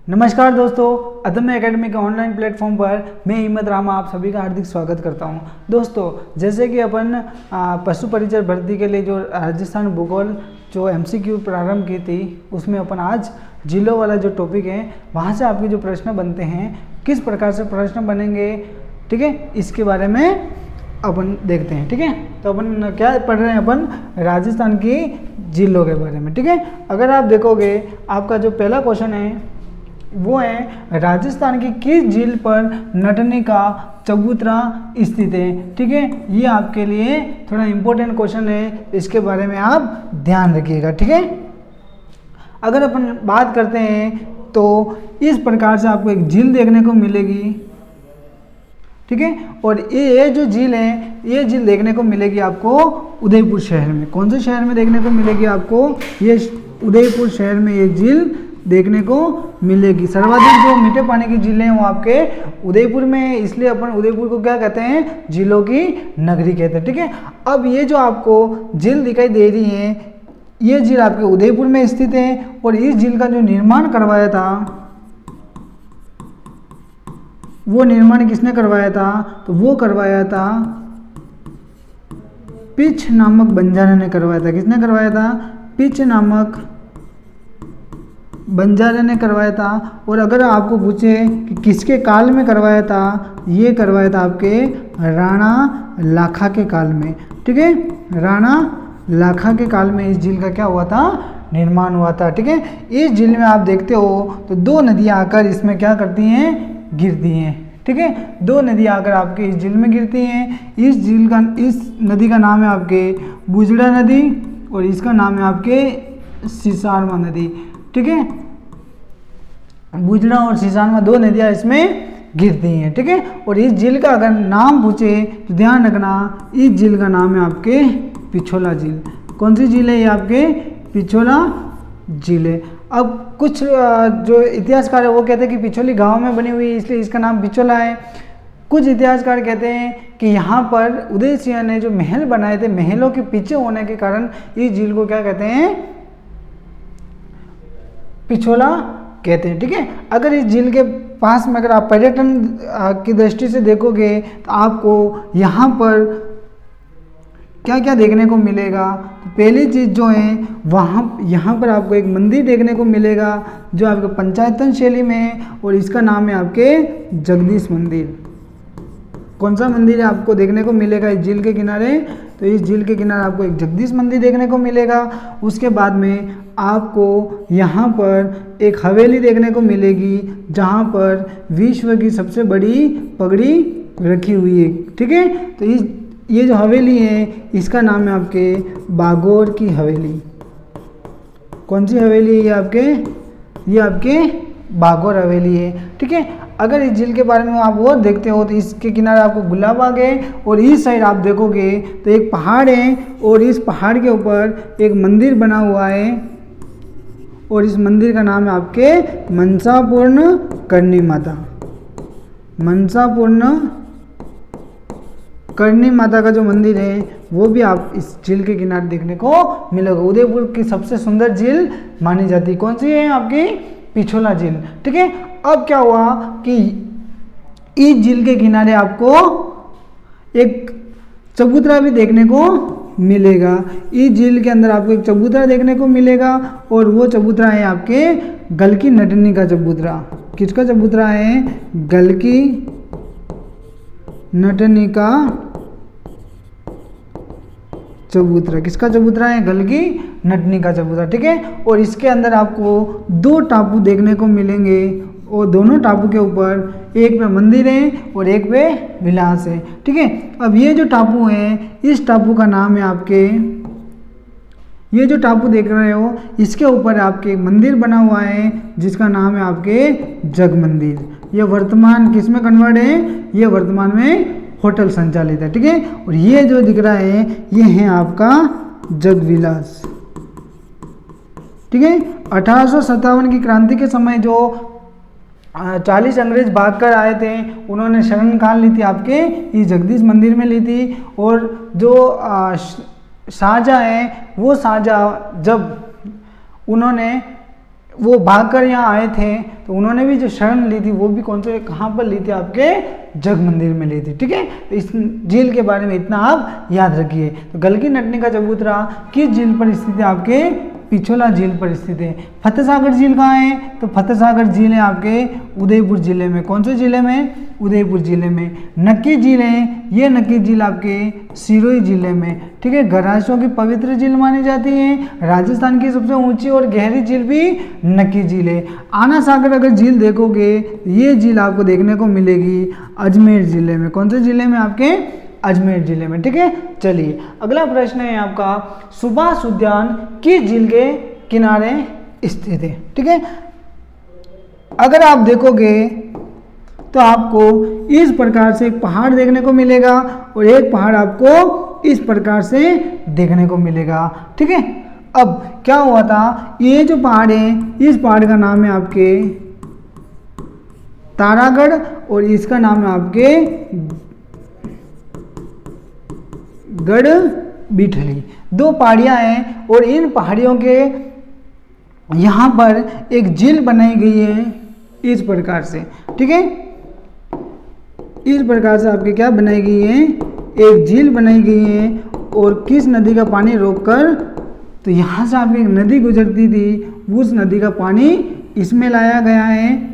नमस्कार दोस्तों, अदम्य एकेडमी के ऑनलाइन प्लेटफॉर्म पर मैं हिम्मत रामा आप सभी का हार्दिक स्वागत करता हूं। दोस्तों, जैसे कि अपन पशु परिचर भर्ती के लिए जो राजस्थान भूगोल जो MCQ प्रारंभ की थी, उसमें अपन आज जिलों वाला जो टॉपिक है वहां से आपके जो प्रश्न बनते हैं, किस प्रकार से प्रश्न बनेंगे, ठीक है, इसके बारे में अपन देखते हैं। ठीक है, तो अपन क्या पढ़ रहे हैं, अपन राजस्थान की जिलों के बारे में। ठीक है, अगर आप देखोगे आपका जो पहला क्वेश्चन है वो है राजस्थान की किस झील पर नटनी का चबूतरा स्थित है। ठीक है, ये आपके लिए थोड़ा इम्पोर्टेंट क्वेश्चन है, इसके बारे में आप ध्यान रखिएगा। ठीक है, अगर अपन बात करते हैं तो इस प्रकार से आपको एक झील देखने को मिलेगी। ठीक है, और ये जो झील है, ये झील देखने को मिलेगी आपको उदयपुर शहर में। कौन से शहर में देखने को मिलेगी आपको? ये उदयपुर शहर में ये झील देखने को मिलेगी। सर्वाधिक जो मीठे पानी की झीलें हैं वो आपके उदयपुर में है, इसलिए अपन उदयपुर को क्या कहते हैं? झीलों की नगरी कहते हैं। ठीक है, अब ये जो आपको झील दिखाई दे रही है, ये झील आपके उदयपुर में स्थित है, और इस झील का जो निर्माण करवाया था, वो निर्माण किसने करवाया था? तो वो करवाया था पिच नामक बंजारे ने करवाया था। किसने करवाया था? पिच नामक बंजारे ने करवाया था। और अगर आपको पूछे कि किसके काल में करवाया था, ये करवाया था आपके राणा लाखा के काल में। ठीक है, राणा लाखा के काल में इस झील का क्या हुआ था? निर्माण हुआ था। ठीक है, इस झील में आप देखते हो तो दो नदियां आकर इसमें क्या करती हैं? गिरती हैं। ठीक है, दो नदियां आकर आपके इस झील में गिरती हैं। इस नदी का नाम है आपके बुजड़ा नदी, और इसका नाम है आपके सिसारमा नदी। ठीक है, बुजड़ा और सिसारमा दो नदियां इसमें गिरती हैं। ठीक है, और इस झील का अगर नाम पूछे तो ध्यान रखना, इस झील का नाम है आपके पिछोला झील। कौन सी झील है ये? आपके पिछोला झील है। अब कुछ जो इतिहासकार है वो कहते हैं कि पिछोली गांव में बनी हुई है, इसलिए इसका नाम पिछोला है। कुछ इतिहासकार कहते हैं कि यहाँ पर उदय सिंह ने जो महल बनाए थे, महलों के पीछे होने के कारण इस झील को क्या कहते हैं? पिछोला कहते हैं। ठीक है, अगर इस झील के पास में अगर आप पर्यटन की दृष्टि से देखोगे तो आपको यहाँ पर क्या क्या देखने को मिलेगा? तो पहली चीज़ जो है, यहाँ पर आपको एक मंदिर देखने को मिलेगा जो आपके पंचायतन शैली में है, और इसका नाम है आपके जगदीश मंदिर। कौन सा मंदिर है आपको देखने को मिलेगा इस झील के किनारे? तो इस झील के किनारे आपको एक जगदीश मंदिर देखने को मिलेगा। उसके बाद में आपको यहाँ पर एक हवेली देखने को मिलेगी जहाँ पर विश्व की सबसे बड़ी पगड़ी रखी हुई है। ठीक है, तो ये जो हवेली है इसका नाम है आपके बागोर की हवेली। कौन सी हवेली है ये आपके बागोर हवेली है। ठीक है, अगर इस झील के बारे में आप और देखते हो तो इसके किनारे आपको गुलाबाग है, और इस साइड आप देखोगे तो एक पहाड़ है, और इस पहाड़ के ऊपर एक मंदिर बना हुआ है, और इस मंदिर का नाम है आपके मनसापूर्ण करणी माता। मनसापूर्ण करणी माता का जो मंदिर है वो भी आप इस झील के किनारे देखने को मिलेगा। उदयपुर की सबसे सुंदर झील मानी जाती है। कौन सी है? आपकी पिछोला झील। ठीक है, अब क्या हुआ कि इस झील के किनारे आपको एक चबूतरा भी देखने को मिलेगा। इस झील के अंदर आपको एक चबूतरा देखने को मिलेगा, और वो चबूतरा है आपके गलकी नटनी का चबूतरा। किसका चबूतरा है? गलकी नटनी का चबूतरा। किसका चबूतरा है? गलकी नटनी का चबूतरा। ठीक है, और इसके अंदर आपको दो टापू देखने को मिलेंगे, और दोनों टापू के ऊपर एक पे मंदिर है और एक पे विलास है। ठीक है, अब ये जो टापू है, इस टापू का नाम है आपके, ये जो टापू देख रहे हो इसके ऊपर आपके एक मंदिर बना हुआ है जिसका नाम है आपके जग मंदिर। ये वर्तमान किस में कन्वर्ट है? ये वर्तमान में होटल संचालित है। ठीक है, और ये जो दिख रहा है ये है आपका जग विलास। ठीक है, 1857 की क्रांति के समय जो 40 अंग्रेज भागकर आए थे, उन्होंने शरण काल ली थी आपके इस जगदीश मंदिर में ली थी। और जो शाहजहाँ है, वो शाहजहाँ जब उन्होंने वो भागकर यहाँ आए थे, तो उन्होंने भी जो शरण ली थी वो भी कौन से कहाँ पर ली थी, आपके जग मंदिर में ली थी। ठीक है, तो इस झील के बारे में इतना आप याद रखिए। तो गलगी नटनी का चबूतरा किस झील पर स्थित है, आपके पिछोला झील पर स्थित है। फतेह सागर झील कहाँ है, तो फतेह सागर झील है आपके उदयपुर जिले में। कौन से जिले में, उदयपुर जिले में। नक्की झील है, ये नक्की झील आपके सिरोही जिले में। ठीक है, घराशों की पवित्र झील मानी जाती है। राजस्थान की सबसे ऊंची और गहरी झील भी नक्की झील है। आना सागर अगर झील देखोगे, ये झील आपको देखने को मिलेगी अजमेर जिले में। कौन से जिले में, आपके अजमेर जिले में। ठीक है, चलिए अगला प्रश्न है आपका, सुभाष उद्यान किस झील के किनारे स्थित है। ठीक है, अगर आप देखोगे तो आपको इस प्रकार से एक पहाड़ देखने को मिलेगा और एक पहाड़ आपको इस प्रकार से देखने को मिलेगा। ठीक है, अब क्या हुआ था, ये जो पहाड़ है, इस पहाड़ का नाम है आपके तारागढ़ और इसका नाम है आपके गढ़ बिठली। दो पहाड़ियां हैं और इन पहाड़ियों के यहाँ पर एक झील बनाई गई है इस प्रकार से। ठीक है, इस प्रकार से आपके क्या बनाई गई है, एक झील बनाई गई है। और किस नदी का पानी रोककर, तो यहाँ से आपकी एक नदी गुजरती थी, उस नदी का पानी इसमें लाया गया है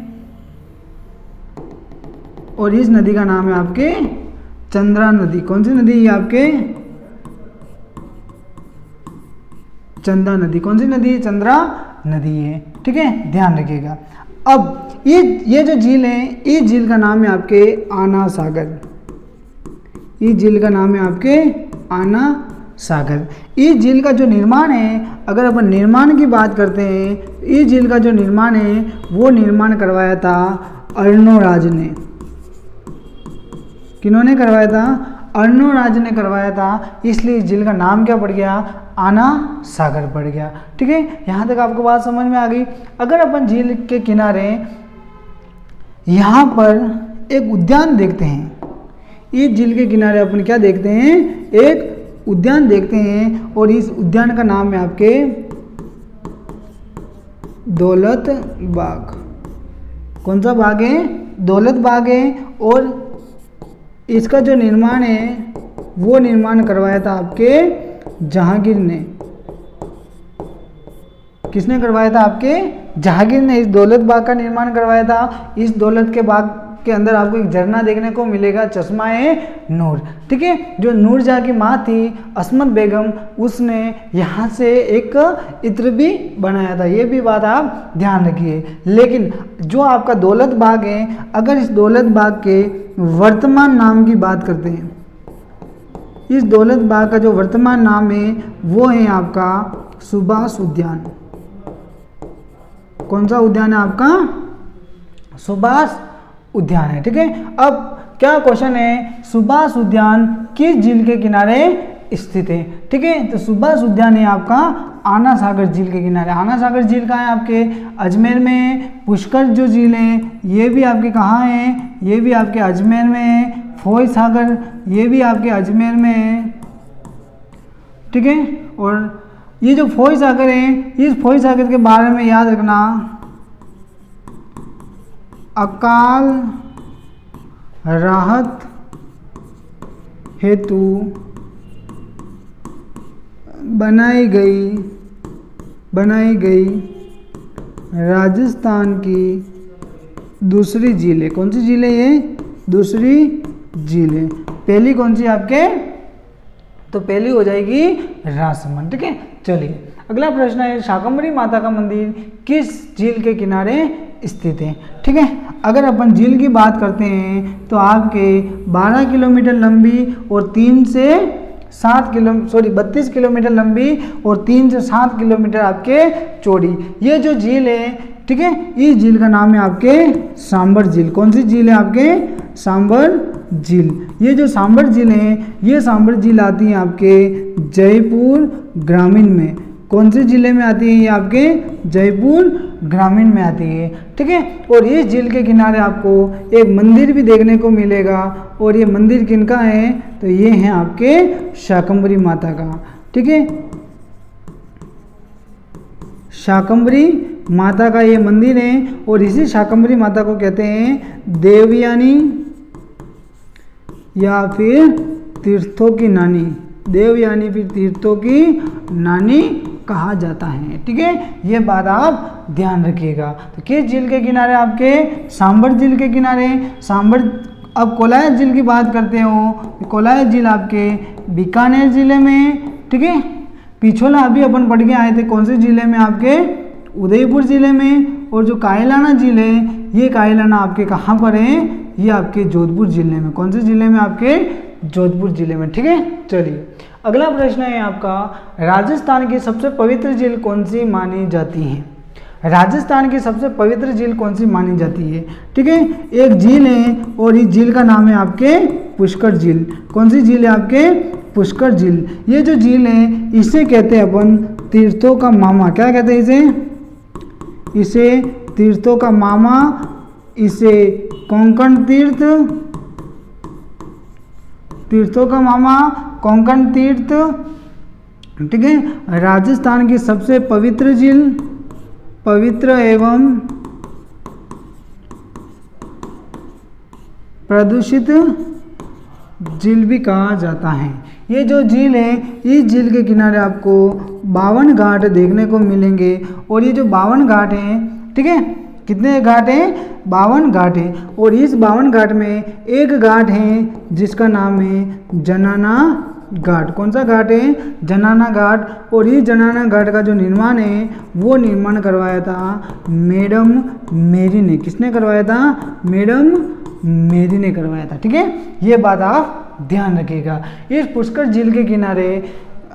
और इस नदी का नाम है आपके चंद्रा नदी। कौन सी नदी है, आपके चंदा नदी। कौन सी नदी है, चंद्रा नदी है। ठीक है, ध्यान रखिएगा। अब ये जो झील है, इस झील का नाम है आपके आना सागर। इस झील का नाम है आपके आना सागर। इस झील का जो निर्माण है, अगर अपन निर्माण की बात करते हैं, इस झील का जो निर्माण है वो निर्माण करवाया था अर्णोराज ने। किन्होंने करवाया था, अर्णोराज ने करवाया था, इसलिए इस झील का नाम क्या पड़ गया, आना सागर पड़ गया। ठीक है, यहाँ तक आपको बात समझ में आ गई। अगर अपन झील के किनारे यहाँ पर एक उद्यान देखते हैं, इस झील के किनारे अपन क्या देखते हैं, एक उद्यान देखते हैं और इस उद्यान का नाम है आपके दौलत बाग। कौन सा बाग है, दौलत बाग है। और इसका जो निर्माण है वो निर्माण करवाया था आपके जहांगीर ने। किसने करवाया था, आपके जहांगीर ने इस दौलत बाग का निर्माण करवाया था। इस दौलत के बाग के अंदर आपको एक झरना देखने को मिलेगा, चश्मा-ए नूर। ठीक है, जो नूरजहाँ की माँ थी अस्मत बेगम, उसने यहाँ से एक इत्र भी बनाया था। ये भी बात आप ध्यान रखिए। लेकिन जो आपका दौलत बाग है, अगर इस दौलत बाग के वर्तमान नाम की बात करते हैं, इस दौलत बाग का जो वर्तमान नाम है वो है आपका सुभाष उद्यान। कौन सा उद्यान है, आपका सुभाष उद्यान है। ठीक है, अब क्या क्वेश्चन है, सुभाष उद्यान किस झील के किनारे स्थित है। ठीक है, तो सुभाष उद्यान है आपका आना सागर झील के किनारे। आना सागर झील कहाँ है, आपके अजमेर में। पुष्कर जो झील है ये भी आपके कहाँ है, ये भी आपके अजमेर में है। फोई सागर ये भी आपके अजमेर में है। ठीक है, और ये जो फोई सागर है, इस फोई सागर के बारे में याद रखना, अकाल राहत हेतु बनाई गई राजस्थान की दूसरी झील है। कौन सी झील है, ये दूसरी झील है। पहली कौन सी आपके, तो पहली हो जाएगी राजसमंद। ठीक है, चलिए अगला प्रश्न है, शाकंभरी माता का मंदिर किस झील के किनारे स्थित है। ठीक है, अगर अपन झील की बात करते हैं तो आपके 12 किलोमीटर लंबी और 32 किलोमीटर लंबी और 3 से 7 किलोमीटर आपके चौड़ी ये जो झील है। ठीक है, इस झील का नाम है आपके सांबर झील। कौन सी झील है, आपके सांबर झील। ये जो सांबर झील है, ये सांबर झील आती है आपके जयपुर ग्रामीण में। कौन से जिले में आती है, ये आपके जयपुर ग्रामीण में आती है। ठीक है, और इस झील के किनारे आपको एक मंदिर भी देखने को मिलेगा और ये मंदिर किनका है, तो ये है आपके शाकंभरी माता का। ठीक है, शाकंभरी माता का ये मंदिर है और इसी शाकंभरी माता को कहते हैं देवयानी या फिर तीर्थों की नानी। देवयानी फिर तीर्थों की नानी कहा जाता है। ठीक है, ये बात आप ध्यान रखिएगा। तो किस झील के किनारे? आपके सांबर झील के किनारे। सांबर, अब कोलायत झील की बात करते हो, कोलायत झील आपके बीकानेर जिले में। ठीक है, पिछोला अभी अपन पढ़ के आए थे कौन से जिले में? आपके उदयपुर जिले में। और जो कायलाना झील है, ये कायलाना आपके कहाँ पर है? ये आपके जोधपुर जिले में। कौन से जिले में? आपके जोधपुर जिले में। ठीक है, चलिए अगला प्रश्न है आपका, राजस्थान की सबसे पवित्र झील कौन सी मानी जाती है? राजस्थान की सबसे पवित्र झील कौन सी मानी जाती है? ठीक है, एक झील है और इस झील का नाम है आपके पुष्कर झील। कौन सी झील है? आपके पुष्कर झील। ये जो झील है इसे कहते हैं अपन तीर्थों का मामा। क्या कहते हैं इसे? इसे तीर्थों का मामा, इसे कोंकण तीर्थ, तीर्थों का मामा, कोंकण तीर्थ। ठीक है, राजस्थान की सबसे पवित्र झील, पवित्र एवं प्रदूषित झील भी कहा जाता है। ये जो झील है, इस झील के किनारे आपको 52 घाट देखने को मिलेंगे। और ये जो 52 घाट हैं, ठीक है, कितने घाट हैं? 52 घाट हैं। और इस 52 घाट में एक घाट है जिसका नाम है जनाना घाट। कौन सा घाट है? जनाना घाट। और इस जनाना घाट का जो निर्माण है वो निर्माण करवाया था मैडम मेरी ने। किसने करवाया था? मैडम मेरी ने करवाया था। ठीक है, ये बात आप ध्यान रखिएगा। इस पुष्कर झील के किनारे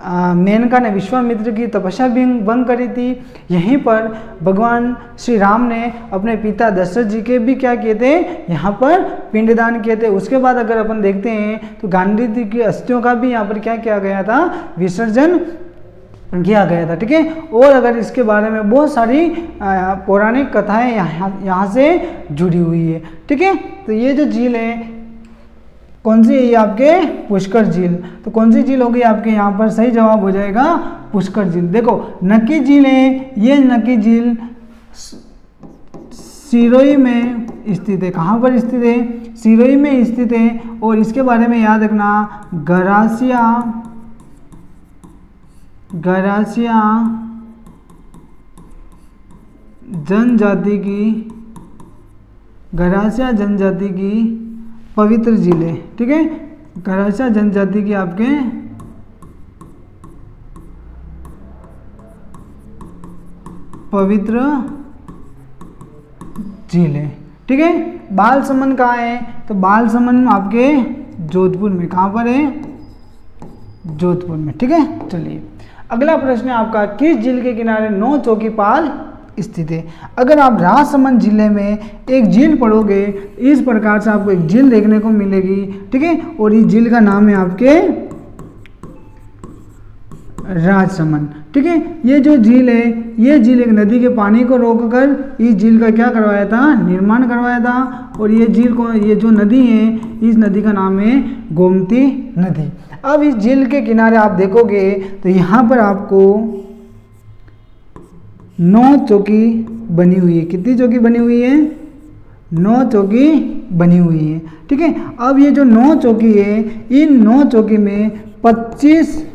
मेनका ने विश्वामित्र की तपस्या भी भंग करी थी। यहीं पर भगवान श्री राम ने अपने पिता दशरथ जी के भी क्या किए थे? यहाँ पर पिंडदान किए थे। उसके बाद अगर अपन देखते हैं तो गांधी जी की अस्थियों का भी यहाँ पर क्या किया गया था? विसर्जन किया गया था। ठीक है, और अगर इसके बारे में बहुत सारी पौराणिक कथाएं यहाँ से जुड़ी हुई है। ठीक है, तो ये जो झील है कौन सी है? ये आपके पुष्कर झील। तो कौन सी झील होगी आपके? यहाँ पर सही जवाब हो जाएगा पुष्कर झील। देखो नक्की झील है, ये नक्की झील सिरोही में स्थित है। कहाँ पर स्थित है? सिरोही में स्थित है। और इसके बारे में याद रखना, गरासिया जनजाति की पवित्र झील है। ठीक है, गरासिया जनजाति की आपके पवित्र झील है। ठीक है, बालसमंद कहाँ है? तो बालसमंद आपके जोधपुर में। कहाँ पर है? जोधपुर में। ठीक है, चलिए अगला प्रश्न है आपका, किस झील के किनारे 9 चौकीपाल स्थित है? अगर आप राजसमंद जिले में एक झील पढ़ोगे, इस प्रकार से आपको एक झील देखने को मिलेगी। ठीक है, और इस झील का नाम है आपके राजसमंद। ठीक है, ये जो झील है, ये झील एक नदी के पानी को रोककर इस झील का क्या करवाया था? निर्माण करवाया था। और ये झील को, ये जो नदी है, इस नदी का नाम है गोमती नदी। अब इस झील के किनारे आप देखोगे तो यहाँ पर आपको 9 चौकी बनी हुई है। कितनी चौकी बनी हुई है? 9 चौकी बनी हुई है। ठीक है, अब ये जो 9 चौकी है, इन 9 चौकी में 25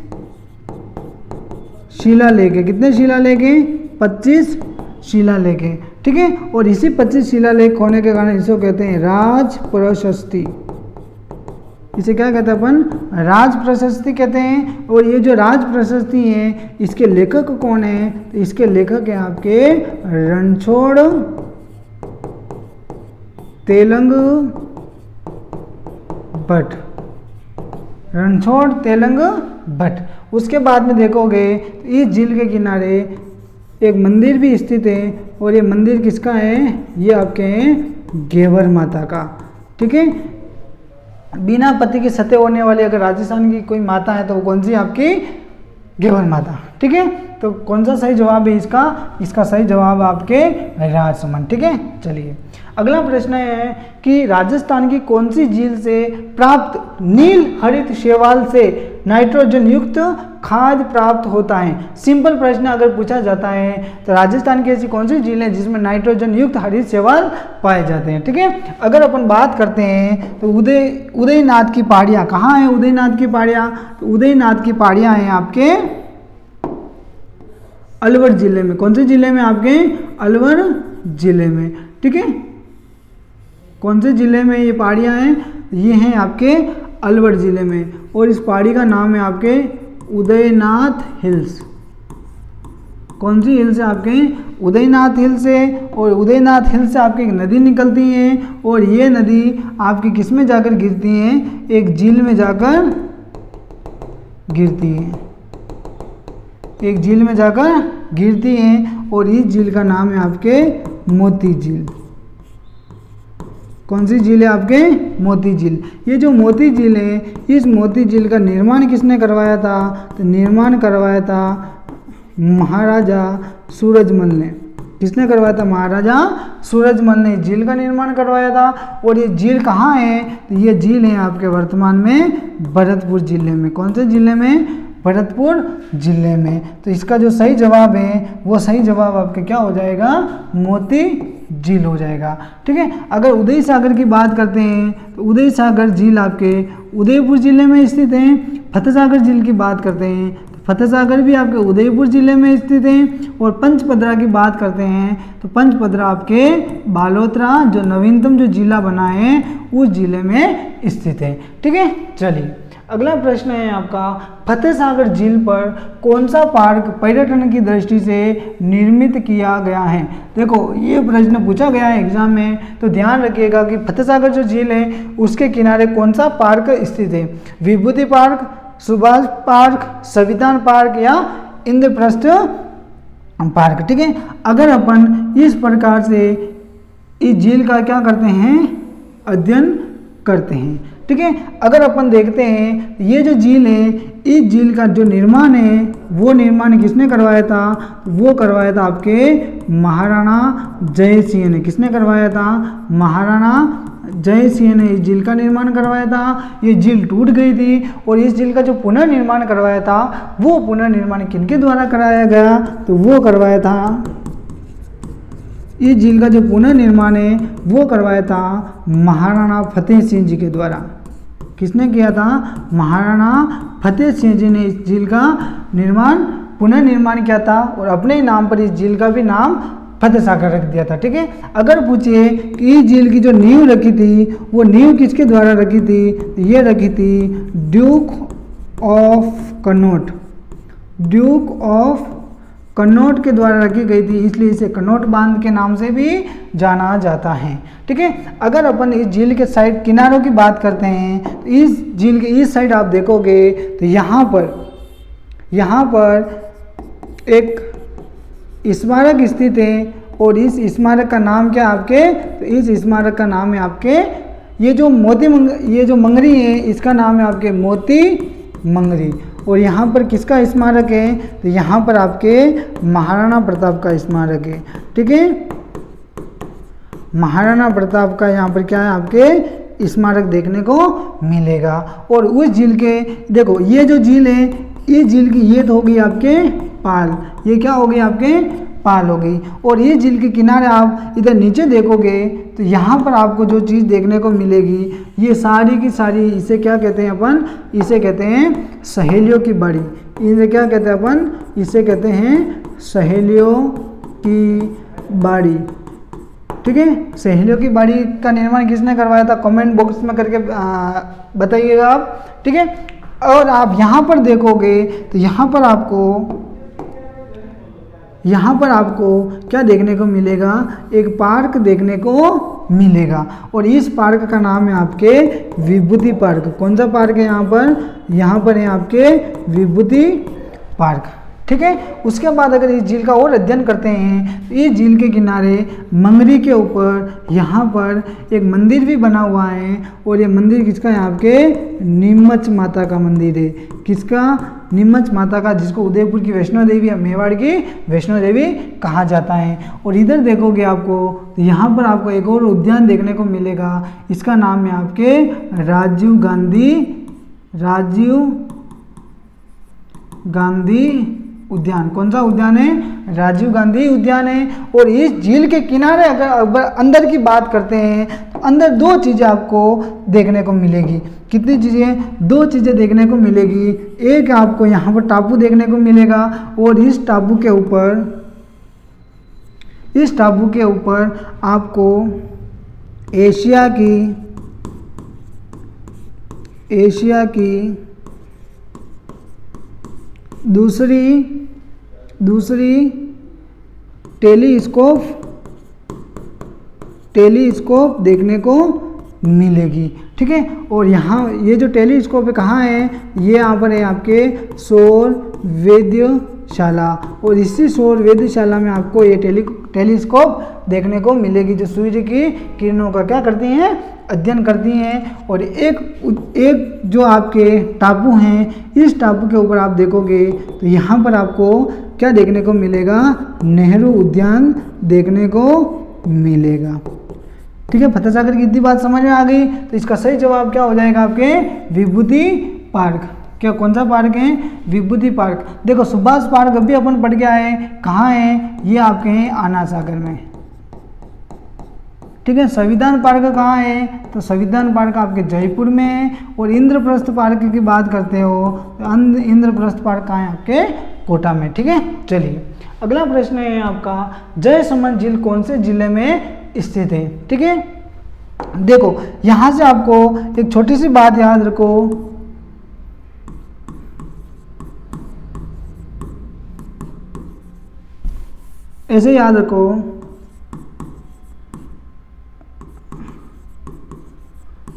शिलालेख है। कितने शिलालेख हैं? 25 शिलालेख है। ठीक है, और इसी 25 शिलालेख होने के कारण इसको कहते हैं राज प्रशस्ति। इसे क्या कहते हैं अपन? राज प्रशस्ति कहते हैं। और ये जो राज प्रशस्ति है, इसके लेखक कौन है? तो इसके लेखक हैं आपके रणछोड़ तेलंग भट्ट। रणछोड़ तेलंग भट्ट। उसके बाद में देखोगे इस झील के किनारे एक मंदिर भी स्थित है। और ये मंदिर किसका है? ये आपके हैं घेवर माता का। ठीक है, बिना पति के सते होने वाली अगर राजस्थान की कोई माता है तो वो कौन सी? आपकी घेवर माता। ठीक है, तो कौन सा सही जवाब है इसका? इसका सही जवाब आपके राजसमंद। ठीक है, चलिए अगला प्रश्न है कि राजस्थान की कौन सी झील से प्राप्त नील हरित शैवाल से नाइट्रोजन युक्त खाद्य प्राप्त होता है। सिंपल प्रश्न अगर पूछा जाता है तो राजस्थान की ऐसी कौन सी झील है जिसमें नाइट्रोजन युक्त हरित शैवाल पाए जाते हैं। ठीक है, अगर अपन बात करते हैं तो उदयनाथ की पहाड़ियाँ कहाँ हैं? उदयनाथ की पहाड़ियाँ, तो उदयनाथ की पहाड़ियाँ हैं आपके अलवर जिले में। कौन से जिले में? आपके अलवर जिले में। ठीक है, कौन से जिले में ये पहाड़ियाँ हैं? ये हैं आपके अलवर जिले में, और इस पहाड़ी का नाम है आपके उदयनाथ हिल्स। कौन सी हिल्स है? आपके उदयनाथ हिल्स है, और उदयनाथ हिल्स से आपकी एक नदी निकलती है, और ये नदी आपकी किस में जाकर गिरती है? एक झील में जाकर गिरती है, एक झील में जाकर गिरती है, और इस झील का नाम है आपके मोती झील। कौन सी झील है? आपके मोती झील। ये जो मोती झील है, इस मोती झील का निर्माण किसने करवाया था? तो निर्माण करवाया था महाराजा सूरजमल ने। किसने करवाया था? महाराजा सूरजमल ने झील का निर्माण करवाया था। और ये झील कहाँ है? तो ये झील है आपके वर्तमान में भरतपुर जिले में। कौन से जिले में? भरतपुर जिले में। तो इसका जो सही जवाब है वो सही जवाब आपके क्या हो जाएगा? मोती झील हो जाएगा। ठीक है, अगर उदय सागर की बात करते हैं तो उदय सागर झील आपके उदयपुर जिले में स्थित है। फतेह सागर झील की बात करते हैं तो फतेह सागर भी आपके उदयपुर जिले में स्थित है। और पंचपदरा की बात करते हैं तो पंचपदरा आपके बालोतरा जो नवीनतम जो जिला बना है उस जिले में स्थित है। ठीक है, चलिए अगला प्रश्न है आपका, फतेह सागर झील पर कौन सा पार्क पर्यटन की दृष्टि से निर्मित किया गया है? देखो ये प्रश्न पूछा गया है एग्जाम में, तो ध्यान रखिएगा कि फतेह सागर जो झील है उसके किनारे कौन सा पार्क स्थित है? विभूति पार्क, सुभाष पार्क, संविधान पार्क या इंद्रप्रस्थ पार्क। ठीक है, अगर अपन इस प्रकार से इस झील का क्या करते हैं? अध्ययन करते हैं। ठीक है, अगर अपन देखते हैं ये जो झील है, इस झील का जो निर्माण है वो निर्माण किसने करवाया था? वो करवाया था आपके महाराणा जय सिंह ने। किसने करवाया था? महाराणा जय सिंह ने इस झील का निर्माण करवाया था। ये झील टूट गई थी, और इस झील का जो पुनर्निर्माण करवाया था वो पुनर्निर्माण किनके द्वारा कराया गया? तो वो करवाया था, इस झील का जो पुनर्निर्माण है वो करवाया था महाराणा फतेह सिंह जी के द्वारा। किसने किया था? महाराणा फतेह सिंह जी ने इस झील का पुनर्निर्माण किया था, और अपने ही नाम पर इस झील का भी नाम फतेह सागर रख दिया था। ठीक है, अगर पूछिए कि इस झील की जो नींव रखी थी वो नींव किसके द्वारा रखी थी? तो ये रखी थी Duke of Connaught. Duke of Connaught के द्वारा रखी गई थी, इसलिए इसे कनॉट बांध के नाम से भी जाना जाता है। ठीक है, अगर अपन इस झील के साइड किनारों की बात करते हैं तो इस झील के इस साइड आप देखोगे तो यहाँ पर एक स्मारक स्थित है, और इस स्मारक का नाम क्या आपके? तो इस स्मारक का नाम है आपके ये जो मंगरी है इसका नाम है आपके मोती मंगरी। और यहाँ पर किसका स्मारक है? तो यहाँ पर आपके महाराणा प्रताप का स्मारक है। ठीक है, महाराणा प्रताप का यहाँ पर क्या है? आपके स्मारक देखने को मिलेगा। और उस झील के देखो ये जो झील है, इस झील की ये तो होगी आपके पाल, ये क्या हो गई? आपके पाल हो गई। और ये झील के किनारे आप इधर नीचे देखोगे तो यहाँ पर आपको जो चीज़ देखने को मिलेगी ये सारी की सारी, इसे क्या कहते हैं अपन? इसे कहते हैं सहेलियों की बाड़ी। इसे क्या कहते हैं अपन? इसे कहते हैं सहेलियों की बाड़ी। ठीक है, सहेलियों की बाड़ी का निर्माण किसने करवाया था? कमेंट बॉक्स में करके बताइएगा आप। ठीक है, और आप यहाँ पर देखोगे तो यहाँ पर आपको क्या देखने को मिलेगा? एक पार्क देखने को मिलेगा, और इस पार्क का नाम है आपके विभूति पार्क। कौन सा पार्क है यहाँ पर है आपके विभूति पार्क। ठीक है, उसके बाद अगर इस झील का और अध्ययन करते हैं तो इस झील के किनारे मंगरी के ऊपर यहाँ पर एक मंदिर भी बना हुआ है, और ये मंदिर किसका है? आपके नीमच माता का मंदिर है। किसका? नीमच माता का, जिसको उदयपुर की वैष्णो देवी या मेवाड़ की वैष्णो देवी कहा जाता है। और इधर देखोगे आपको तो यहाँ पर आपको एक और उद्यान देखने को मिलेगा, इसका नाम है आपके राजीव गांधी उद्यान। कौन सा उद्यान है? राजीव गांधी उद्यान है। और इस झील के किनारे अगर अंदर की बात करते हैं तो अंदर दो चीज़ें आपको देखने को मिलेगी। कितनी चीज़ें? दो चीज़ें देखने को मिलेगी। एक आपको यहाँ पर टापू देखने को मिलेगा और इस टापू के ऊपर आपको एशिया की दूसरी टेलीस्कोप देखने को मिलेगी। ठीक है। और यहाँ ये जो टेलीस्कोप है कहाँ है? ये यहाँ पर है आपके सौर वेधशाला। और इसी सौर वेधशाला में आपको ये टेलीस्कोप देखने को मिलेगी जो सूर्य की किरणों का क्या करती हैं? अध्ययन करती हैं। और एक जो आपके टापू हैं, इस टापू के ऊपर आप देखोगे तो यहाँ पर आपको क्या देखने को मिलेगा? नेहरू उद्यान देखने को मिलेगा। ठीक है। भट्टाचागर की इतनी बात समझ में आ गई तो इसका सही जवाब क्या हो जाएगा? आपके विभूति पार्क। क्या कौन सा पार्क है? विभूति पार्क। देखो सुभाष पार्क अभी अपन पढ़ के आए, कहाँ है? ये आपके हैं आना सागर में। ठीक है। संविधान पार्क कहाँ है? तो संविधान पार्क आपके जयपुर में है। और इंद्रप्रस्थ पार्क की बात करते हो तो इंद्रप्रस्थ पार्क कहाँ है? आपके कोटा में। ठीक है। चलिए अगला प्रश्न है आपका, जयसमंद झील कौन से जिले में स्थित है? ठीक है। देखो यहां से आपको एक छोटी सी बात याद रखो, ऐसे याद रखो,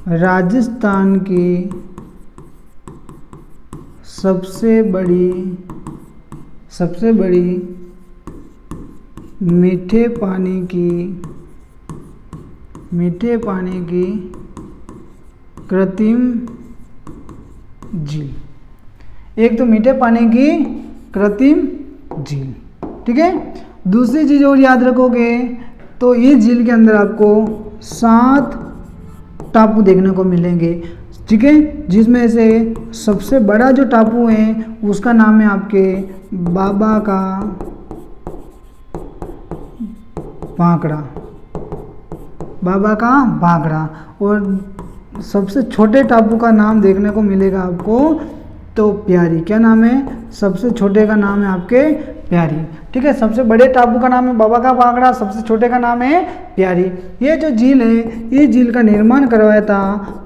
राजस्थान की सबसे बड़ी मीठे पानी की कृत्रिम झील। एक तो मीठे पानी की कृत्रिम झील। ठीक है। दूसरी चीज़ और याद रखोगे तो इस झील के अंदर आपको 7 टापू देखने को मिलेंगे। ठीक है। जिसमें से सबसे बड़ा जो टापू है उसका नाम है आपके बाबा का भांकड़ा। और सबसे छोटे टापू का नाम देखने को मिलेगा आपको तो प्यारी। क्या नाम है? सबसे छोटे का नाम है आपके प्यारी। ठीक है। सबसे बड़े टापू का नाम है बाबा का भांकड़ा, सबसे छोटे का नाम है प्यारी। ये जो झील है, इस झील का निर्माण करवाया था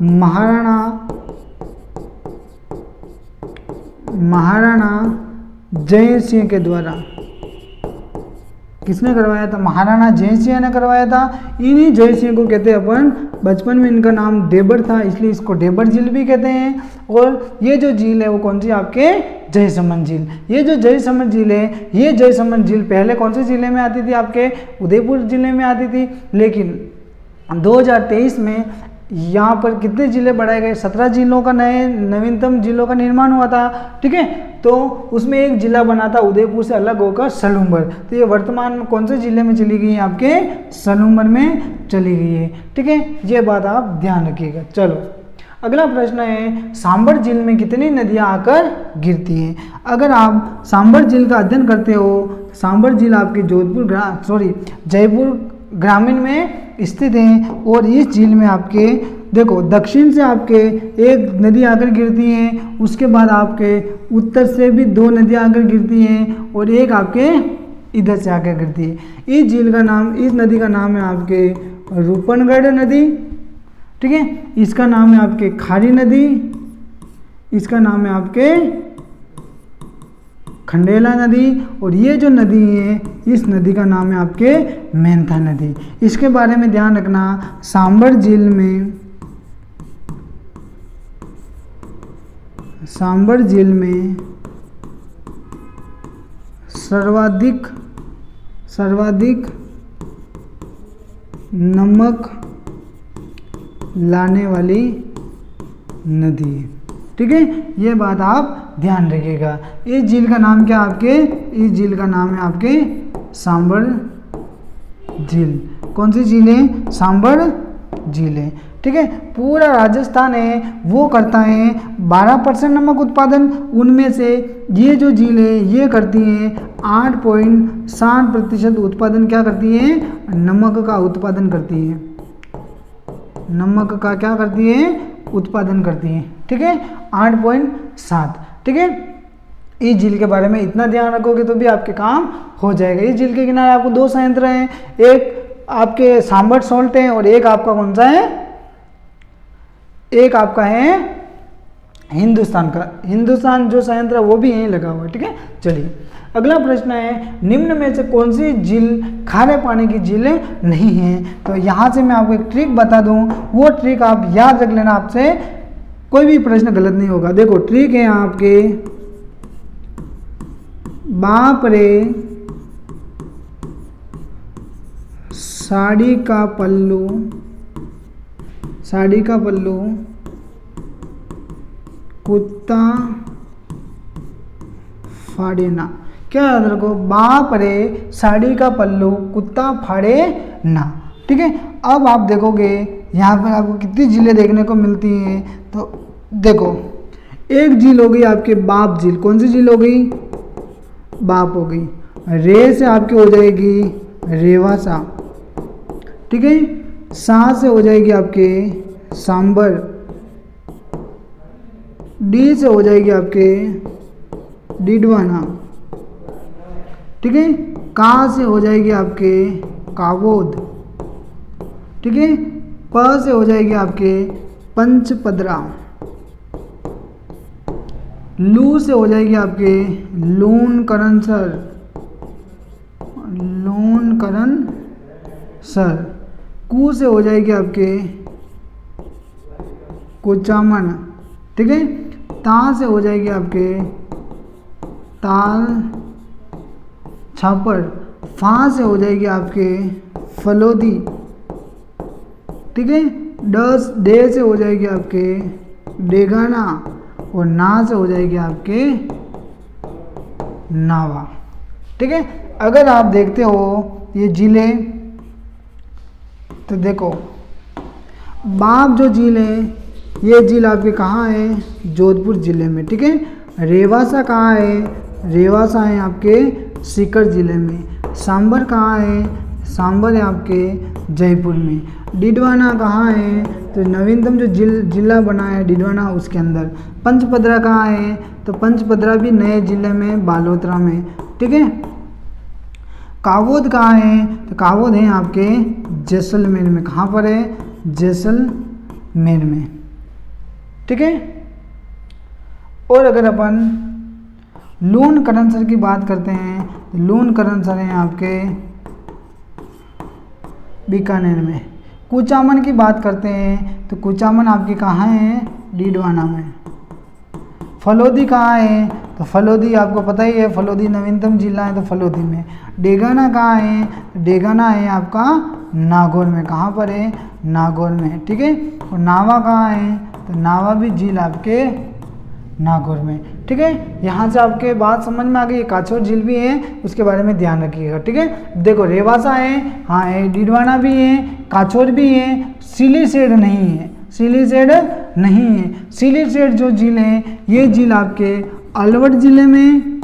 महाराणा जय सिंह के द्वारा। किसने करवाया था? महाराणा जय सिंह ने करवाया था। इन्हीं जय सिंह को कहते हैं अपन, बचपन में इनका नाम डेबर था इसलिए इसको डेबर झील भी कहते हैं। और ये जो झील है वो कौन सी? आपके जयसमंद झील। ये जो जयसमंद झील है, ये जयसमंद झील पहले कौन से जिले में आती थी? आपके उदयपुर जिले में आती थी। लेकिन 2023 में यहाँ पर कितने जिले बढ़ाए गए? 17 जिलों का नवीनतम जिलों का निर्माण हुआ था। ठीक है। तो उसमें एक जिला बना था उदयपुर से अलग होकर सलूम्बर। तो ये वर्तमान में कौन से जिले में चली गई है? आपके सलूम्बर में चली गई है। ठीक है। ये बात आप ध्यान रखिएगा। चलो अगला प्रश्न है, सांबर झील में कितनी नदियां आकर गिरती हैं? अगर आप सांबर झील का अध्ययन करते हो, सांबर झील आपके जयपुर ग्रामीण में स्थित है। और इस झील में आपके देखो दक्षिण से आपके एक नदी आकर गिरती है, उसके बाद आपके उत्तर से भी 2 नदियां आकर गिरती हैं और एक आपके इधर से आकर गिरती है। इस नदी का नाम है आपके रूपनगढ़ नदी। ठीक है। इसका नाम है आपके खारी नदी, इसका नाम है आपके खंडेला नदी। और ये जो नदी है, इस नदी का नाम है आपके मेंथा नदी। इसके बारे में ध्यान रखना, सांबर झील में सर्वाधिक नमक लाने वाली नदी है। ठीक है। ये बात आप ध्यान रखिएगा। इस झील का नाम क्या आपके? इस झील का नाम है आपके सांबर झील। कौन सी झील है? सांबर झील है। ठीक है, पूरा राजस्थान है वो करता है 12% नमक उत्पादन, उनमें से ये जो झील है ये करती है 8.7% उत्पादन क्या करती है, नमक का उत्पादन करती है, नमक का क्या करती है, उत्पादन करती है। ठीक है, 8.7। ठीक है, इस झील के बारे में इतना ध्यान रखोगे तो भी आपके काम हो जाएगा। इस झील के किनारे आपको 2 संयंत्र हैं, एक आपके सांबर सॉल्ट है और एक आपका कौन सा है, एक आपका है हिंदुस्तान का, हिंदुस्तान जो संयंत्र है वो भी यहीं लगा हुआ है। ठीक है, चलिए अगला प्रश्न है, निम्न में से कौन सी झील खारे पानी की झील नहीं है। तो यहाँ से मैं आपको एक ट्रिक बता दूं, वो ट्रिक आप याद रख लेना, आपसे कोई भी प्रश्न गलत नहीं होगा। देखो ट्रिक है आपके, बाप रे साड़ी का पल्लू, साड़ी का पल्लू कुत्ता फाड़े ना। क्या याद रखो, बाप रे साड़ी का पल्लू कुत्ता फाड़े ना। ठीक है, अब आप देखोगे यहाँ पर आपको कितनी झीलें देखने को मिलती हैं। तो देखो एक झील हो गई आपके बाप झील, कौन सी झील हो गई, बाप हो गई। रे से आपकी हो जाएगी रेवासा। ठीक है, सा से हो जाएगी आपके सांबर, डी से हो जाएगी आपके डिडवाना। ठीक है, का से हो जाएगी आपके कावोद। ठीक है, प से हो जाएगी आपके पंचपदरा, लू से हो जाएगी आपके लून करनसर, लून करन सर। कू से हो जाएगी आपके कुचामन। ठीक है, ता से हो जाएगी आपके ताल छापर, फा से हो जाएगी आपके फलोदी। ठीक है, डे से हो जाएगी आपके डेगाना और ना से हो जाएगी आपके नावा। ठीक है, अगर आप देखते हो ये झीलें, तो देखो बाप जो झील है ये झील आपके कहाँ है, जोधपुर ज़िले में। ठीक है, रेवासा कहाँ है, रेवासा है आपके सीकर ज़िले में। सांबर कहाँ है, सांबर है आपके जयपुर में। डिडवाना कहाँ है, तो नवीनतम जो जिला बना है डिडवाना उसके अंदर। पंचपदरा कहाँ है, तो पंचपदरा भी नए जिले में बालोतरा में। ठीक है, कावोद कहाँ है, तो कावोद है आपके जैसलमेर में। कहाँ पर है, जैसलमेर में। ठीक है, और अगर अपन लून करनसर की बात करते हैं, तो लून करनसर हैं आपके बीकानेर में। कुचामन की बात करते हैं तो कुचामन आपके कहाँ है, डीडवाना में। फलोदी कहाँ है, तो फलोदी आपको पता ही है, फलोदी नवीनतम जिला है तो फलोदी में। डेगाना कहाँ है, डेगाना है आपका नागौर में। कहाँ पर है, नागौर में। ठीक है, और नावा कहाँ है, तो नावा भी झील आपके नागौर में। ठीक है, यहाँ से आपके बात समझ में आ गई। काछोर झील भी है, उसके बारे में ध्यान रखिएगा। ठीक है, देखो रेवासा है, हाँ है, डिडवाना भी है, काछोर भी है, सिलीसेड नहीं है, सिलीसेड नहीं है। सिलीसेड जो झील है ये झील आपके अलवर ज़िले में,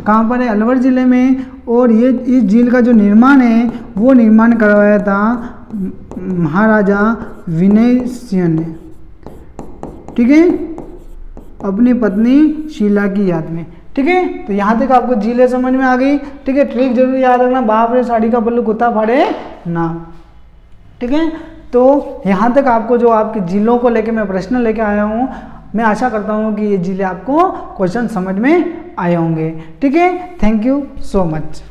कहाँ पर है, अलवर ज़िले में। और ये इस झील का जो निर्माण है वो निर्माण करवाया था महाराजा विनय सिंह ने। ठीक है, अपनी पत्नी शीला की याद में। ठीक है, तो यहाँ तक आपको झीलें समझ में आ गई। ठीक है, ट्रिक जरूर याद रखना, बाप रे साड़ी का पल्लू कुत्ता फाड़े ना। ठीक है, तो यहाँ तक आपको जो आपकी झीलों को लेके मैं प्रश्न लेके आया हूँ, मैं आशा करता हूँ कि ये झीलें आपको क्वेश्चन समझ में आए होंगे। ठीक है, थैंक यू सो मच।